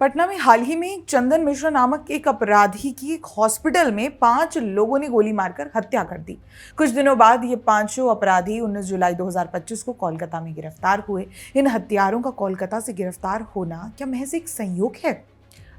पटना में हाल ही में चंदन मिश्रा नामक एक अपराधी की एक हॉस्पिटल में 5 लोगों ने गोली मारकर हत्या कर दी। कुछ दिनों बाद ये पांचों अपराधी 19 जुलाई 2025 को कोलकाता में गिरफ्तार हुए। इन हत्यारों का कोलकाता से गिरफ्तार होना क्या महज एक संयोग है?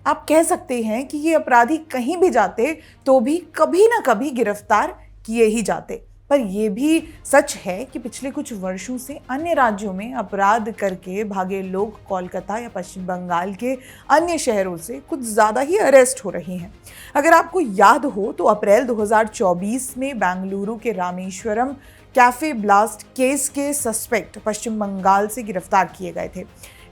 आप कह सकते हैं कि ये अपराधी कहीं भी जाते तो भी कभी ना कभी गिरफ्तार किए ही जाते। पर यह भी सच है कि पिछले कुछ वर्षों से अन्य राज्यों में अपराध करके भागे लोग कोलकाता या पश्चिम बंगाल के अन्य शहरों से कुछ ज़्यादा ही अरेस्ट हो रहे हैं। अगर आपको याद हो तो अप्रैल 2024 में बेंगलुरु के रामेश्वरम कैफे ब्लास्ट केस के सस्पेक्ट पश्चिम बंगाल से गिरफ्तार किए गए थे।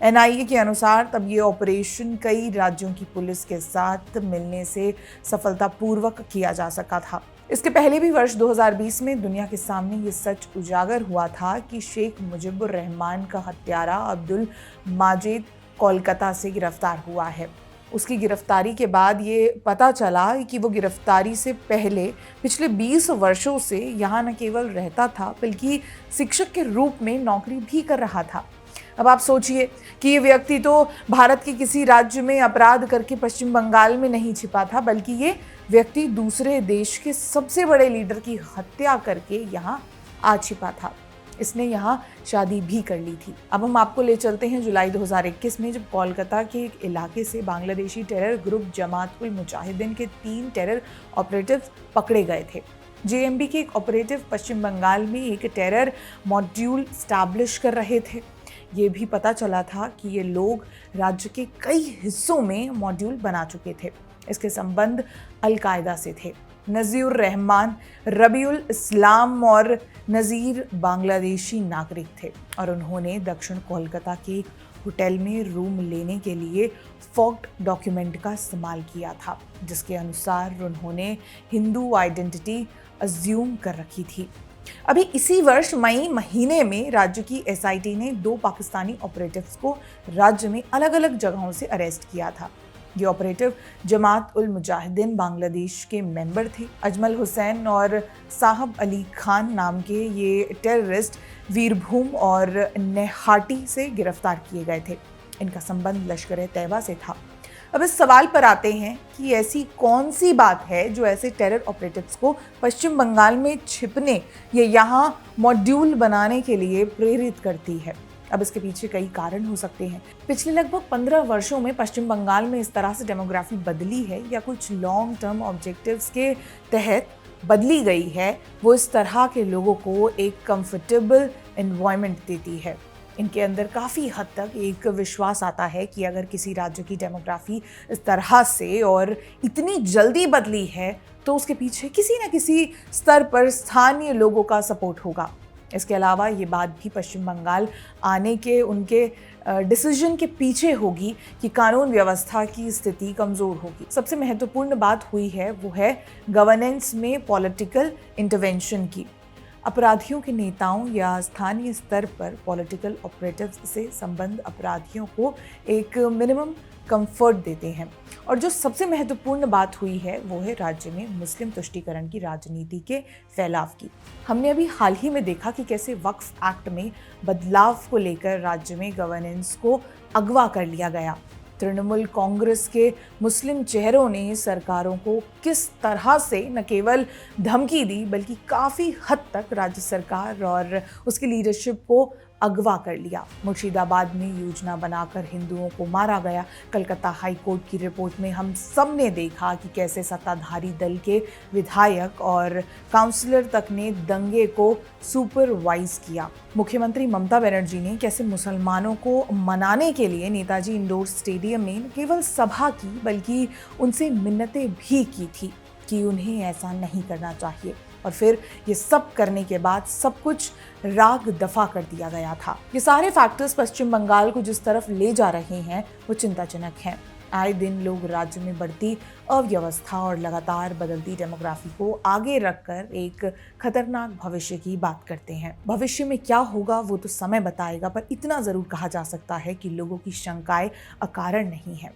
एनआईए के अनुसार तब ये ऑपरेशन कई राज्यों की पुलिस के साथ मिलने से सफलतापूर्वक किया जा सका था। इसके पहले भी वर्ष 2020 में दुनिया के सामने ये सच उजागर हुआ था कि शेख मुजीबुर रहमान का हत्यारा अब्दुल माजिद कोलकाता से गिरफ्तार हुआ है। उसकी गिरफ्तारी के बाद ये पता चला कि वो गिरफ्तारी से पहले पिछले 20 वर्षों से यहाँ न केवल रहता था बल्कि शिक्षक के रूप में नौकरी भी कर रहा था। अब आप सोचिए कि ये व्यक्ति तो भारत के किसी राज्य में अपराध करके पश्चिम बंगाल में नहीं छिपा था, बल्कि ये व्यक्ति दूसरे देश के सबसे बड़े लीडर की हत्या करके यहाँ आ छिपा था। इसने यहाँ शादी भी कर ली थी। अब हम आपको ले चलते हैं जुलाई 2021 में, जब कोलकाता के एक इलाके से बांग्लादेशी टेरर ग्रुप जमात उल मुजाहिदीन के 3 टेरर ऑपरेटिव पकड़े गए थे। जेएमबी के एक ऑपरेटिव पश्चिम बंगाल में एक टेरर मॉड्यूल स्टैब्लिश कर रहे थे। ये भी पता चला था कि ये लोग राज्य के कई हिस्सों में मॉड्यूल बना चुके थे। इसके संबंध अलकायदा से थे। नज़ीर रहमान, रबीउल इस्लाम और नज़ीर बांग्लादेशी नागरिक थे और उन्होंने दक्षिण कोलकाता के एक होटल में रूम लेने के लिए फॉक्ड डॉक्यूमेंट का इस्तेमाल किया था, जिसके अनुसार उन्होंने हिंदू आइडेंटिटी अज्यूम कर रखी थी। अभी इसी वर्ष मई महीने में राज्य की एसआईटी ने 2 पाकिस्तानी ऑपरेटिव्स को राज्य में अलग अलग जगहों से अरेस्ट किया था। ये ऑपरेटिव जमात उल मुजाहिदीन बांग्लादेश के मेंबर थे। अजमल हुसैन और साहब अली खान नाम के ये टेररिस्ट वीरभूम और नेहाटी से गिरफ्तार किए गए थे। इनका संबंध लश्कर तैयबा से था। अब इस सवाल पर आते हैं कि ऐसी कौन सी बात है जो ऐसे टेरर ऑपरेटिव्स को पश्चिम बंगाल में छिपने या यहाँ मॉड्यूल बनाने के लिए प्रेरित करती है। अब इसके पीछे कई कारण हो सकते हैं। पिछले लगभग 15 वर्षों में पश्चिम बंगाल में इस तरह से डेमोग्राफी बदली है या कुछ लॉन्ग टर्म ऑब्जेक्टिव्स के तहत बदली गई है, वो इस तरह के लोगों को एक कंफर्टेबल एनवायरनमेंट देती है। इनके अंदर काफ़ी हद तक एक विश्वास आता है कि अगर किसी राज्य की डेमोग्राफी इस तरह से और इतनी जल्दी बदली है तो उसके पीछे किसी न किसी स्तर पर स्थानीय लोगों का सपोर्ट होगा। इसके अलावा ये बात भी पश्चिम बंगाल आने के उनके डिसीजन के पीछे होगी कि कानून व्यवस्था की स्थिति कमज़ोर होगी। सबसे महत्वपूर्ण बात हुई है वो है गवर्नेंस में पॉलिटिकल इंटरवेंशन की। अपराधियों के नेताओं या स्थानीय स्तर पर पॉलिटिकल ऑपरेटिव्स से संबंध अपराधियों को एक मिनिमम कंफर्ट देते हैं। और जो सबसे महत्वपूर्ण बात हुई है वो है राज्य में मुस्लिम तुष्टीकरण की राजनीति के फैलाव की। हमने अभी हाल ही में देखा कि कैसे वक्फ एक्ट में बदलाव को लेकर राज्य में गवर्नेंस को अगवा कर लिया गया। तृणमूल कांग्रेस के मुस्लिम चेहरों ने सरकारों को किस तरह से न केवल धमकी दी बल्कि काफ़ी हद तक राज्य सरकार और उसकी लीडरशिप को अगवा कर लिया। मुर्शिदाबाद में योजना बनाकर हिंदुओं को मारा गया। कलकत्ता हाई कोर्ट की रिपोर्ट में हम सब ने देखा कि कैसे सत्ताधारी दल के विधायक और काउंसलर तक ने दंगे को सुपरवाइज किया। मुख्यमंत्री ममता बनर्जी ने कैसे मुसलमानों को मनाने के लिए नेताजी इंडोर स्टेडियम में न केवल सभा की बल्कि उनसे मिन्नतें भी की थी कि उन्हें ऐसा नहीं करना चाहिए, और फिर ये सब करने के बाद सब कुछ राग दफा कर दिया गया था। ये सारे फैक्टर्स पश्चिम बंगाल को जिस तरफ ले जा रहे हैं वो चिंताजनक हैं। आए दिन लोग राज्य में बढ़ती अव्यवस्था और लगातार बदलती डेमोग्राफी को आगे रखकर एक खतरनाक भविष्य की बात करते हैं। भविष्य में क्या होगा वो तो समय बताएगा, पर इतना जरूर कहा जा सकता है कि लोगों की शंकाएं अकारण नहीं है।